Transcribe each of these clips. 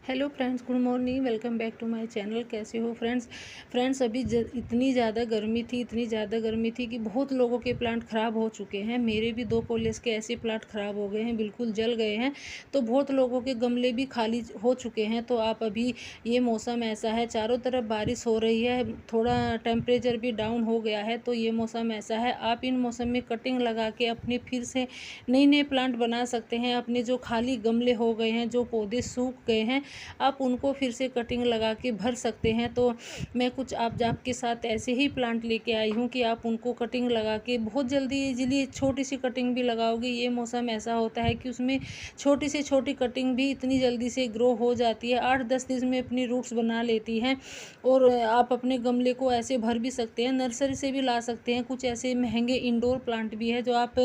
Hello friends, good morning. Welcome back to my channel. कैसे हो friends अभी इतनी ज़्यादा गर्मी थी कि बहुत लोगों के प्लांट ख़राब हो चुके हैं। मेरे भी 2 कॉलेज के ऐसे प्लांट ख़राब हो गए हैं, बिल्कुल जल गए हैं। तो बहुत लोगों के गमले भी खाली हो चुके हैं। तो आप अभी ये मौसम ऐसा है, चारों तरफ बारिश हो रही है, थोड़ा टेम्परेचर भी डाउन हो गया है। तो ये मौसम ऐसा है, आप इन मौसम में कटिंग लगा के अपने फिर से नए प्लांट बना सकते हैं। अपने जो खाली गमले हो गए हैं, जो पौधे सूख गए हैं, आप उनको फिर से कटिंग लगा के भर सकते हैं। तो मैं कुछ आपके साथ ऐसे ही प्लांट लेके आई हूँ कि आप उनको कटिंग लगा के बहुत जल्दी इजीली छोटी सी कटिंग भी लगाओगे। ये मौसम ऐसा होता है कि उसमें छोटी से छोटी कटिंग भी इतनी जल्दी से ग्रो हो जाती है, 8-10 दिन में अपनी रूट्स बना लेती हैं। और आप अपने गमले को ऐसे भर भी सकते हैं, नर्सरी से भी ला सकते हैं। कुछ ऐसे महंगे इंडोर प्लांट भी है जो आप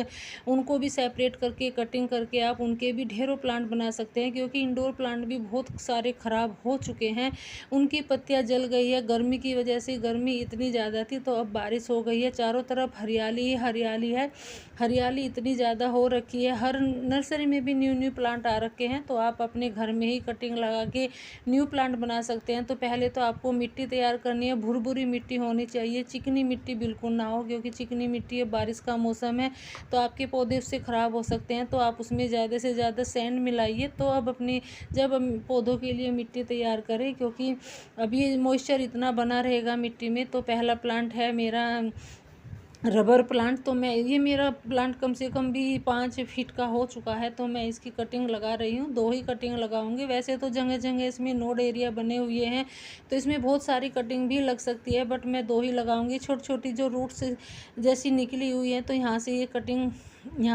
उनको भी सेपरेट करके कटिंग करके आप उनके भी ढेरों प्लांट बना सकते हैं। क्योंकि इंडोर प्लांट भी बहुत सारे ख़राब हो चुके हैं, उनकी पत्तियां जल गई है। गर्मी की वजह से गर्मी इतनी ज़्यादा थी, तो अब बारिश हो गई है, चारों तरफ हरियाली ही हरियाली है। हरियाली इतनी ज़्यादा हो रखी है, हर नर्सरी में भी न्यू प्लांट आ रखे हैं। तो आप अपने घर में ही कटिंग लगा के न्यू प्लांट बना सकते हैं। तो पहले तो आपको मिट्टी तैयार करनी है। भुरभुरी मिट्टी होनी चाहिए, चिकनी मिट्टी बिल्कुल ना हो, क्योंकि चिकनी मिट्टी है, बारिश का मौसम है, तो आपके पौधे उससे ख़राब हो सकते हैं। तो आप उसमें ज़्यादा से ज़्यादा सैंड मिलाइए। तो अब अपनी जब हम पौधों के लिए मिट्टी तैयार करें, क्योंकि अभी मॉइस्चर इतना बना रहेगा मिट्टी में। तो पहला प्लांट है मेरा रबर प्लांट। तो मेरा प्लांट कम से कम भी 5 फीट का हो चुका है। तो मैं इसकी कटिंग लगा रही हूँ, 2 ही कटिंग लगाऊंगी। वैसे तो जगह जगह इसमें नोड एरिया बने हुए हैं, तो इसमें बहुत सारी कटिंग भी लग सकती है, बट मैं 2 ही लगाऊंगी। छोटी छोटी जो रूट्स जैसी निकली हुई है, तो यहाँ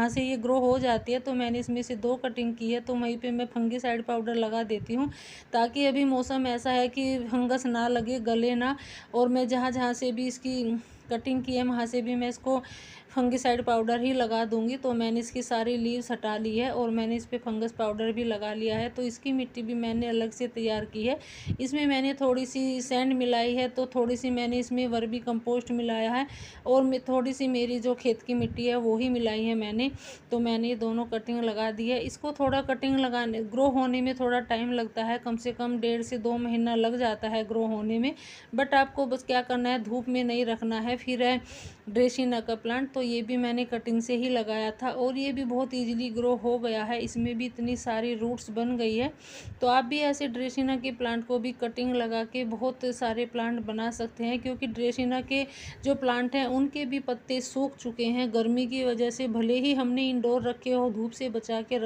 से ये ग्रो हो जाती है। तो मैंने इसमें से 2 कटिंग की है। तो वहीं पे मैं फंगीसाइड पाउडर लगा देती हूँ, ताकि अभी मौसम ऐसा है कि फंगस ना लगे, गले ना। और मैं जहाँ जहाँ से भी इसकी कटिंग की है, वहाँ से भी मैं इसको फंगीसाइड पाउडर ही लगा दूंगी। तो मैंने इसकी सारी लीव्स हटा ली है और मैंने इस पर फंगस पाउडर भी लगा लिया है। तो इसकी मिट्टी भी मैंने अलग से तैयार की है। इसमें मैंने थोड़ी सी सैंड मिलाई है, तो थोड़ी सी मैंने इसमें वर्मी कंपोस्ट मिलाया है, और मैं थोड़ी सी मेरी जो खेत की मिट्टी है वो ही मिलाई है मैंने। तो मैंने ये दोनों कटिंग लगा दी है। इसको थोड़ा कटिंग लगाने ग्रो होने में थोड़ा टाइम लगता है, कम से कम 1.5 से 2 महीना लग जाता है ग्रो होने में। बट आपको बस क्या करना है, धूप में नहीं रखना है। फिर है ड्रेसिना का प्लांट, तो ये भी मैंने कटिंग से ही लगाया था, और ये भी बहुत ईजिली ग्रो हो गया है। इसमें भी इतनी सारी रूट्स बन गई है। तो आप भी ऐसे ड्रेसिना के प्लांट को भी कटिंग लगा के बहुत सारे प्लांट बना सकते हैं। क्योंकि ड्रेसिना के जो प्लांट हैं उनके भी पत्ते सूख चुके हैं गर्मी की वजह से। भले ही हमने इंडोर रखे हो, धूप से बचा के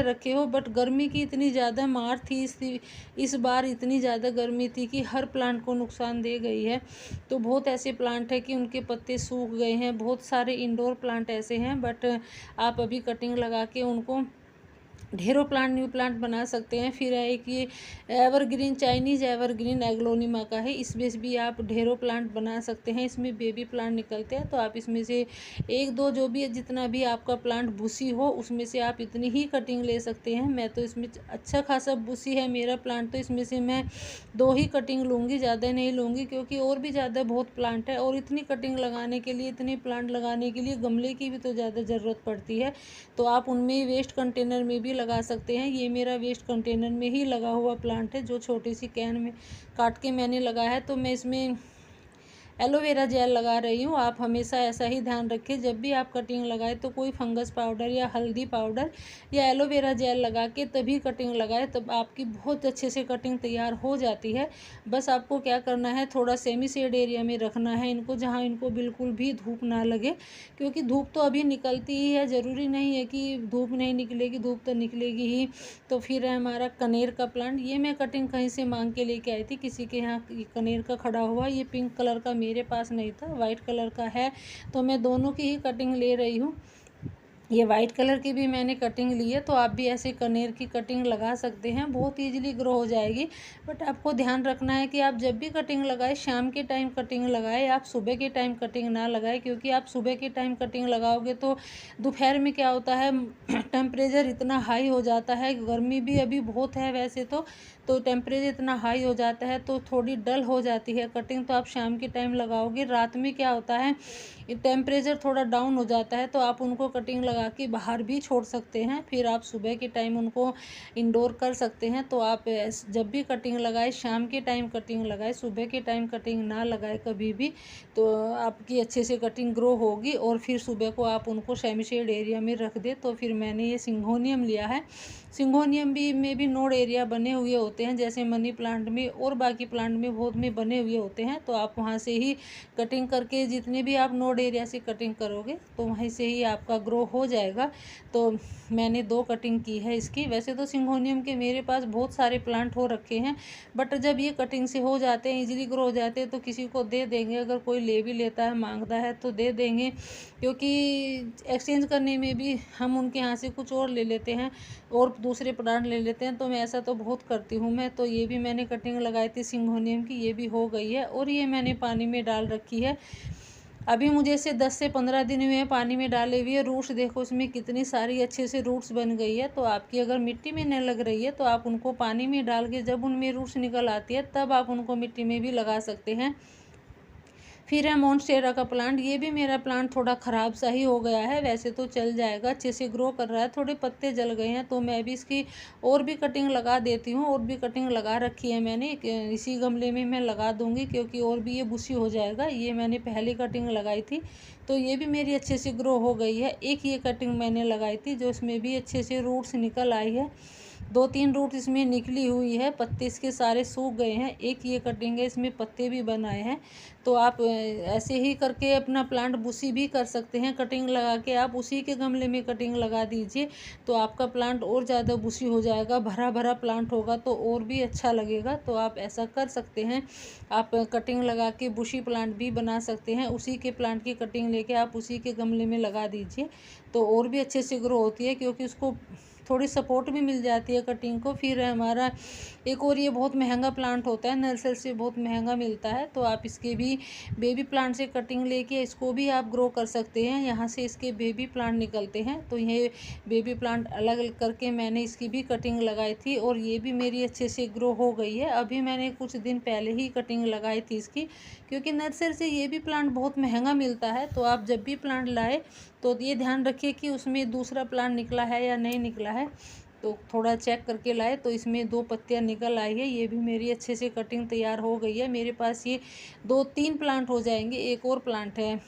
रखे हो, बट गर्मी की इतनी ज़्यादा मार थी इस बार इतनी ज़्यादा गर्मी थी कि हर प्लांट को नुकसान दे गई है। तो बहुत ऐसे प्लांट है कि उनके पत्ते सूख गए हैं। बहुत सारे इंडोर प्लांट ऐसे हैं, बट आप अभी कटिंग लगा के उनको ढेरों प्लांट न्यू प्लांट बना सकते हैं। फिर है एक ये चाइनीज़ एवरग्रीन एग्लोनिमा का है, इसमें भी आप ढेरों प्लांट बना सकते हैं। इसमें बेबी प्लांट निकलते हैं, तो आप इसमें से 1-2 जो भी जितना भी आपका प्लांट बुशी हो, उसमें से आप इतनी ही कटिंग ले सकते हैं। मैं तो इसमें अच्छा खासा बुशी है मेरा प्लांट, तो इसमें से मैं 2 ही कटिंग लूँगी, ज़्यादा नहीं लूँगी, क्योंकि और भी ज़्यादा बहुत प्लांट है। और इतनी कटिंग लगाने के लिए, इतने प्लांट लगाने के लिए गमले की भी तो ज़्यादा ज़रूरत पड़ती है। तो आप उनमें वेस्ट कंटेनर में भी लगा सकते हैं। ये मेरा वेस्ट कंटेनर में ही लगा हुआ प्लांट है, जो छोटी सी कैन में काट के मैंने लगाया है। तो मैं इसमें एलोवेरा जेल लगा रही हूँ। आप हमेशा ऐसा ही ध्यान रखें, जब भी आप कटिंग लगाए तो कोई फंगस पाउडर या हल्दी पाउडर या एलोवेरा जेल लगा के तभी कटिंग लगाए, तब आपकी बहुत अच्छे से कटिंग तैयार हो जाती है। बस आपको क्या करना है, थोड़ा सेमी शेड एरिया में रखना है इनको, जहाँ इनको बिल्कुल भी धूप ना लगे। क्योंकि धूप तो अभी निकलती ही है, ज़रूरी नहीं है कि धूप नहीं निकलेगी, धूप तो निकलेगी ही। तो फिर है हमारा कनेर का प्लांट। ये मैं कटिंग कहीं से मांग के लेके आई थी, किसी के यहाँ कनेर का खड़ा हुआ। ये पिंक कलर का मेरे पास नहीं था, वाइट कलर का है। तो मैं दोनों की ही कटिंग ले रही हूँ। ये वाइट कलर की भी मैंने कटिंग ली है। तो आप भी ऐसे कनेर की कटिंग लगा सकते हैं, बहुत ईजिली ग्रो हो जाएगी। बट आपको ध्यान रखना है कि आप जब भी कटिंग लगाए, शाम के टाइम कटिंग लगाए, आप सुबह के टाइम कटिंग ना लगाए। क्योंकि आप सुबह के टाइम कटिंग लगाओगे तो दोपहर में क्या होता है, टेम्परेचर इतना हाई हो जाता है, गर्मी भी अभी बहुत है वैसे तो टेम्परेचर इतना हाई हो जाता है, तो थोड़ी डल हो जाती है कटिंग। तो आप शाम के टाइम लगाओगे, रात में क्या होता है, टेम्परेचर थोड़ा डाउन हो जाता है, तो आप उनको कटिंग लगा लगा के बाहर भी छोड़ सकते हैं, फिर आप सुबह के टाइम उनको इंडोर कर सकते हैं। तो आप जब भी कटिंग लगाए शाम के टाइम कटिंग लगाए, सुबह के टाइम कटिंग ना लगाए कभी भी, तो आपकी अच्छे से कटिंग ग्रो होगी। और फिर सुबह को आप उनको सेमी शेड एरिया में रख दे। तो फिर मैंने ये सिंगोनियम लिया है। सिंगोनियम में भी नोड एरिया बने हुए होते हैं, जैसे मनी प्लांट में और बाकी प्लांट में बहुत में बने हुए होते हैं। तो आप वहाँ से ही कटिंग करके, जितने भी आप नोड एरिया से कटिंग करोगे तो वहीं से ही आपका ग्रो हो जाएगा। तो मैंने 2 कटिंग की है इसकी। वैसे तो सिंगोनियम के मेरे पास बहुत सारे प्लांट हो रखे हैं, बट जब ये कटिंग से हो जाते हैं, इजीली ग्रो हो जाते हैं, तो किसी को दे देंगे। अगर कोई ले भी लेता है, मांगता है तो दे देंगे, क्योंकि एक्सचेंज करने में भी हम उनके यहाँ से कुछ और ले लेते हैं और दूसरे प्लांट ले लेते हैं। तो मैं ऐसा तो बहुत करती हूँ मैं। तो ये भी मैंने कटिंग लगाई थी सिंगोनियम की, ये भी हो गई है और ये मैंने पानी में डाल रखी है। अभी मुझे इसे 10 से 15 दिन हुए हैं पानी में डाले हुए। रूट्स देखो इसमें कितनी सारी अच्छे से रूट्स बन गई है। तो आपकी अगर मिट्टी में न लग रही है तो आप उनको पानी में डाल के, जब उनमें रूट्स निकल आती है तब आप उनको मिट्टी में भी लगा सकते हैं। फिर है मोन्स्टेरा का प्लांट। ये भी मेरा प्लांट थोड़ा ख़राब सा ही हो गया है, वैसे तो चल जाएगा, अच्छे से ग्रो कर रहा है। थोड़े पत्ते जल गए हैं, तो मैं भी इसकी और भी कटिंग लगा देती हूँ। और भी कटिंग लगा रखी है मैंने, इसी गमले में मैं लगा दूँगी, क्योंकि और भी ये बुशी हो जाएगा। ये मैंने पहली कटिंग लगाई थी, तो ये भी मेरी अच्छे से ग्रो हो गई है। एक ये कटिंग मैंने लगाई थी जो इसमें भी अच्छे से रूट्स निकल आई है। 2-3 रूट इसमें निकली हुई है, पत्ते इसके सारे सूख गए हैं। एक ये कटिंग है, इसमें पत्ते भी बनाए हैं। तो आप ऐसे ही करके अपना प्लांट बुशी भी कर सकते हैं। कटिंग लगा के आप उसी के गमले में कटिंग लगा दीजिए, तो आपका प्लांट और ज़्यादा बुशी हो जाएगा, भरा भरा प्लांट होगा तो और भी अच्छा लगेगा। तो आप ऐसा कर सकते हैं। आप कटिंग लगा के बुशी प्लांट भी बना सकते हैं। उसी के प्लांट की कटिंग लेके आप उसी के गमले में लगा दीजिए, तो और भी अच्छे से ग्रो होती है, क्योंकि उसको थोड़ी सपोर्ट भी मिल जाती है कटिंग को। फिर हमारा एक और ये बहुत महंगा प्लांट होता है, नर्सरी से बहुत महंगा मिलता है। तो आप इसके भी बेबी प्लांट से कटिंग लेके इसको भी आप ग्रो कर सकते हैं। यहाँ से इसके बेबी प्लांट निकलते हैं, तो ये बेबी प्लांट अलग अलग करके मैंने इसकी भी कटिंग लगाई थी और ये भी मेरी अच्छे से ग्रो हो गई है। अभी मैंने कुछ दिन पहले ही कटिंग लगाई थी इसकी, क्योंकि नर्सरी से ये भी प्लांट बहुत महंगा मिलता है। तो आप जब भी प्लांट लाए तो ये ध्यान रखिए कि उसमें दूसरा प्लांट निकला है या नहीं निकला है, तो थोड़ा चेक करके लाए। तो इसमें 2 पत्तियां निकल आई है। ये भी मेरी अच्छे से कटिंग तैयार हो गई है। मेरे पास ये 2-3 प्लांट हो जाएंगे। एक और प्लांट है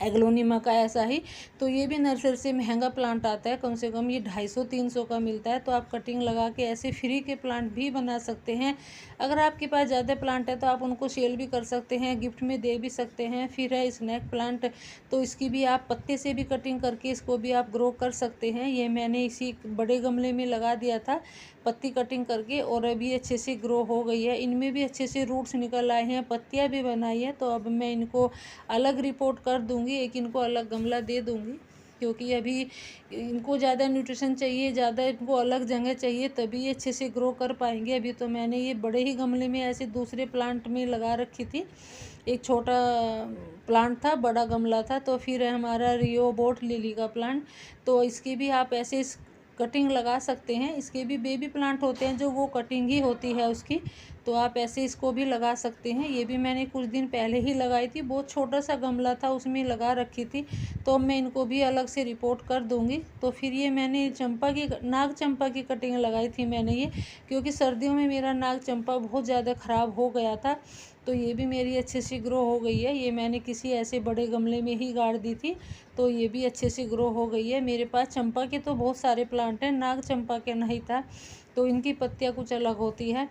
एग्लोनिमा का ऐसा ही, तो ये भी नर्सरी से महंगा प्लांट आता है, कम से कम ये 250-300 का मिलता है। तो आप कटिंग लगा के ऐसे फ्री के प्लांट भी बना सकते हैं। अगर आपके पास ज़्यादा प्लांट है तो आप उनको सेल भी कर सकते हैं, गिफ्ट में दे भी सकते हैं। फिर है स्नैक प्लांट, तो इसकी भी आप पत्ते से भी कटिंग करके इसको भी आप ग्रो कर सकते हैं। ये मैंने इसी बड़े गमले में लगा दिया था पत्ती कटिंग करके, और अभी अच्छे से ग्रो हो गई है। इनमें भी अच्छे से रूट्स निकल आए हैं, पत्तियाँ भी बनाई है। तो अब मैं इनको अलग रिपोर्ट कर दूंगी, एक इनको अलग गमला दे दूंगी, क्योंकि अभी इनको ज़्यादा न्यूट्रिशन चाहिए, ज़्यादा इनको अलग जगह चाहिए, तभी ये अच्छे से ग्रो कर पाएंगे। अभी तो मैंने ये बड़े ही गमले में ऐसे दूसरे प्लांट में लगा रखी थी। एक छोटा प्लांट था, बड़ा गमला था। तो फिर हमारा रियोबोट लिली का प्लांट, तो इसकी भी आप ऐसे कटिंग लगा सकते हैं। इसके भी बेबी प्लांट होते हैं जो वो कटिंग ही होती है उसकी, तो आप ऐसे इसको भी लगा सकते हैं। ये भी मैंने कुछ दिन पहले ही लगाई थी, बहुत छोटा सा गमला था उसमें लगा रखी थी। तो अब मैं इनको भी अलग से रिपोर्ट कर दूंगी। तो फिर ये मैंने नाग चंपा की कटिंग लगाई थी मैंने ये, क्योंकि सर्दियों में मेरा नाग चंपा बहुत ज़्यादा ख़राब हो गया था। तो ये भी मेरी अच्छे से ग्रो हो गई है। ये मैंने किसी ऐसे बड़े गमले में ही गाड़ दी थी, तो ये भी अच्छे से ग्रो हो गई है। मेरे पास चंपा के तो बहुत सारे प्लांट हैं, नाग चंपा के नहीं था, तो इनकी पत्तियाँ कुछ अलग होती है।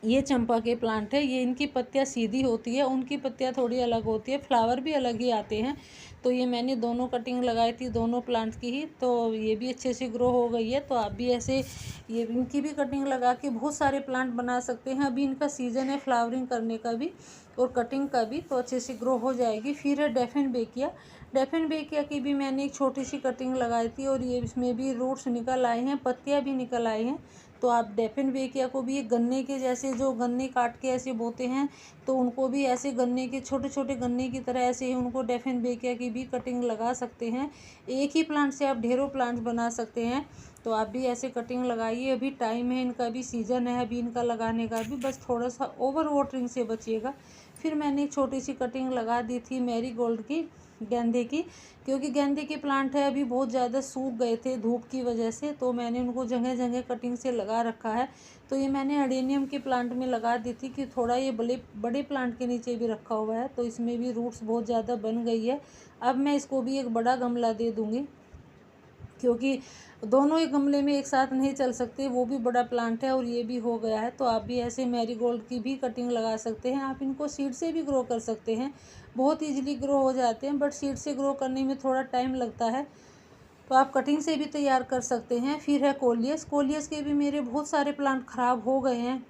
ये चंपा के प्लांट है, ये इनकी पत्तियाँ सीधी होती है, उनकी पत्तियाँ थोड़ी अलग होती है, फ्लावर भी अलग ही आते हैं। तो ये मैंने दोनों कटिंग लगाई थी, दोनों प्लांट की ही, तो ये भी अच्छे से ग्रो हो गई है। तो आप भी ऐसे ये इनकी भी कटिंग लगा के बहुत सारे प्लांट बना सकते हैं। अभी इनका सीज़न है फ्लावरिंग करने का भी और कटिंग का भी, तो अच्छे से ग्रो हो जाएगी। फिर है डेफिन बेकिया की भी मैंने एक छोटी सी कटिंग लगाई थी, और ये इसमें भी रूट्स निकल आए हैं, पत्तियाँ भी निकल आई हैं। तो आप डेफिन बेकिया को भी गन्ने के जैसे, जो गन्ने काट के ऐसे बोते हैं, तो उनको भी ऐसे गन्ने के छोटे छोटे गन्ने की तरह ऐसे ही उनको डेफिन बेकिया की भी कटिंग लगा सकते हैं। एक ही प्लांट से आप ढेरों प्लांट्स बना सकते हैं। तो आप भी ऐसे कटिंग लगाइए, अभी टाइम है, इनका भी सीज़न है अभी इनका लगाने का भी, बस थोड़ा सा ओवर वाटरिंग से बचिएगा। फिर मैंने एक छोटी सी कटिंग लगा दी थी मैरीगोल्ड की, गेंदे की, क्योंकि गेंदे के प्लांट है अभी बहुत ज़्यादा सूख गए थे धूप की वजह से, तो मैंने उनको जगह जगह कटिंग से लगा रखा है। तो ये मैंने अडेनियम के प्लांट में लगा दी थी कि थोड़ा ये बड़े प्लांट के नीचे भी रखा हुआ है, तो इसमें भी रूट्स बहुत ज़्यादा बन गई है। अब मैं इसको भी एक बड़ा गमला दे दूँगी, क्योंकि दोनों ही गमले में एक साथ नहीं चल सकते, वो भी बड़ा प्लांट है और ये भी हो गया है। तो आप भी ऐसे मैरीगोल्ड की भी कटिंग लगा सकते हैं। आप इनको सीड से भी ग्रो कर सकते हैं, बहुत ईजिली ग्रो हो जाते हैं, बट सीड से ग्रो करने में थोड़ा टाइम लगता है, तो आप कटिंग से भी तैयार कर सकते हैं। फिर है कोलियस। कोलियस के भी मेरे बहुत सारे प्लांट ख़राब हो गए हैं,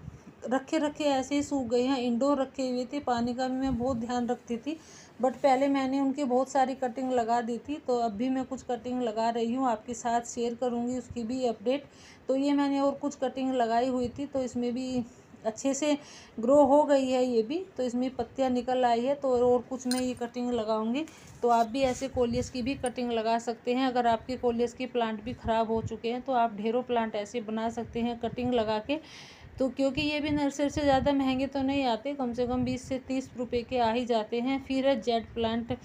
रखे रखे ऐसे ही सूख गए हैं। इंडोर रखे हुए थे, पानी का भी मैं बहुत ध्यान रखती थी, बट पहले मैंने उनके बहुत सारी कटिंग लगा दी थी, तो अब भी मैं कुछ कटिंग लगा रही हूँ, आपके साथ शेयर करूँगी उसकी भी अपडेट। तो ये मैंने और कुछ कटिंग लगाई हुई थी, तो इसमें भी अच्छे से ग्रो हो गई है ये भी, तो इसमें पत्तियाँ निकल आई है, तो और कुछ मैं ये कटिंग लगाऊंगी। तो आप भी ऐसे कोलियस की भी कटिंग लगा सकते हैं। अगर आपके कोलियस के प्लांट भी ख़राब हो चुके हैं तो आप ढेरों प्लांट ऐसे बना सकते हैं कटिंग लगा के। तो क्योंकि ये भी नर्सरी से ज़्यादा महंगे तो नहीं आते, कम से कम 20 से 30 रुपए के आ ही जाते हैं। फिर है जेड प्लांट।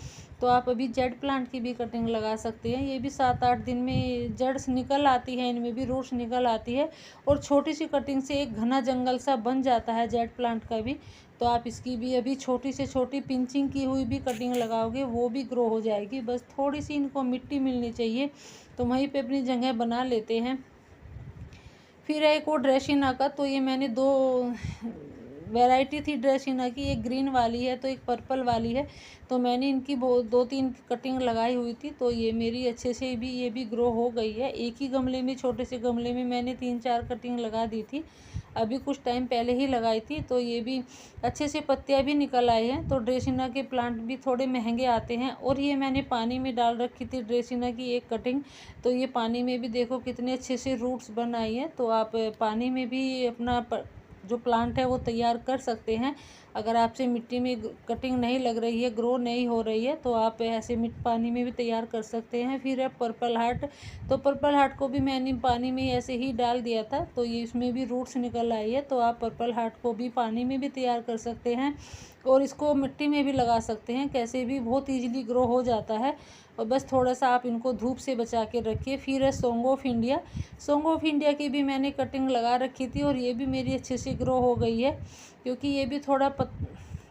तो आप अभी जेड प्लांट की भी कटिंग लगा सकते हैं। ये भी 7-8 दिन में जड़ निकल आती है, इनमें भी रूट्स निकल आती है, और छोटी सी कटिंग से एक घना जंगल सा बन जाता है जेड प्लांट का भी। तो आप इसकी भी अभी छोटी से छोटी पिंचिंग की हुई भी कटिंग लगाओगे, वो भी ग्रो हो जाएगी। बस थोड़ी सी इनको मिट्टी मिलनी चाहिए, तो वहीं पे अपनी जगह बना लेते हैं। फिर है एक और ड्रेसिना का। तो ये मैंने 2 वैरायटी थी ड्रेसिना की, एक ग्रीन वाली है तो एक पर्पल वाली है। तो मैंने इनकी 2-3 कटिंग लगाई हुई थी, तो ये मेरी अच्छे से भी ये भी ग्रो हो गई है। एक ही गमले में, छोटे से गमले में मैंने 3-4 कटिंग लगा दी थी, अभी कुछ टाइम पहले ही लगाई थी, तो ये भी अच्छे से पत्तियां भी निकल आई हैं। तो ड्रेसिना के प्लांट भी थोड़े महंगे आते हैं। और ये मैंने पानी में डाल रखी थी ड्रेसिना की एक कटिंग, तो ये पानी में भी देखो कितने अच्छे से रूट्स बन आई हैं। तो आप पानी में भी अपना जो प्लांट है वो तैयार कर सकते हैं। अगर आपसे मिट्टी में कटिंग नहीं लग रही है, ग्रो नहीं हो रही है, तो आप ऐसे पानी में भी तैयार कर सकते हैं। फिर है पर्पल हार्ट। तो पर्पल हार्ट को भी मैंने पानी में ऐसे ही डाल दिया था, तो ये इसमें भी रूट्स निकल आई है। तो आप पर्पल हार्ट को भी पानी में भी तैयार कर सकते हैं, और इसको मिट्टी में भी लगा सकते हैं, कैसे भी बहुत ईजिली ग्रो हो जाता है। और बस थोड़ा सा आप इनको धूप से बचा के रखिए। फिर है song of India. Song of India की भी मैंने कटिंग लगा रखी थी, और ये भी मेरी अच्छे से ग्रो हो गई है, क्योंकि ये भी थोड़ा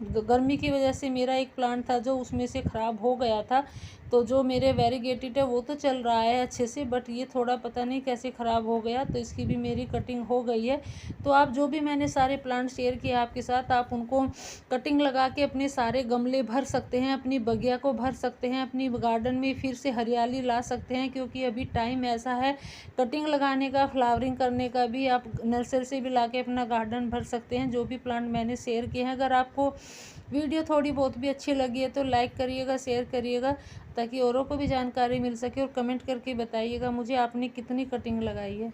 गर्मी की वजह से मेरा एक प्लांट था जो उसमें से ख़राब हो गया था। तो जो मेरे वेरीगेटेड है वो तो चल रहा है अच्छे से, बट ये थोड़ा पता नहीं कैसे ख़राब हो गया, तो इसकी भी मेरी कटिंग हो गई है। तो आप जो भी मैंने सारे प्लांट शेयर किए आपके साथ, आप उनको कटिंग लगा के अपने सारे गमले भर सकते हैं, अपनी बगिया को भर सकते हैं, अपनी गार्डन में फिर से हरियाली ला सकते हैं। क्योंकि अभी टाइम ऐसा है कटिंग लगाने का, फ्लावरिंग करने का भी। आप नर्सरी से भी ला के अपना गार्डन भर सकते हैं, जो भी प्लांट मैंने शेयर किए हैं। अगर आपको वीडियो थोड़ी बहुत भी अच्छी लगी है तो लाइक करिएगा, शेयर करिएगा, ताकि औरों को भी जानकारी मिल सके। और कमेंट करके बताइएगा मुझे आपने कितनी कटिंग लगाई है।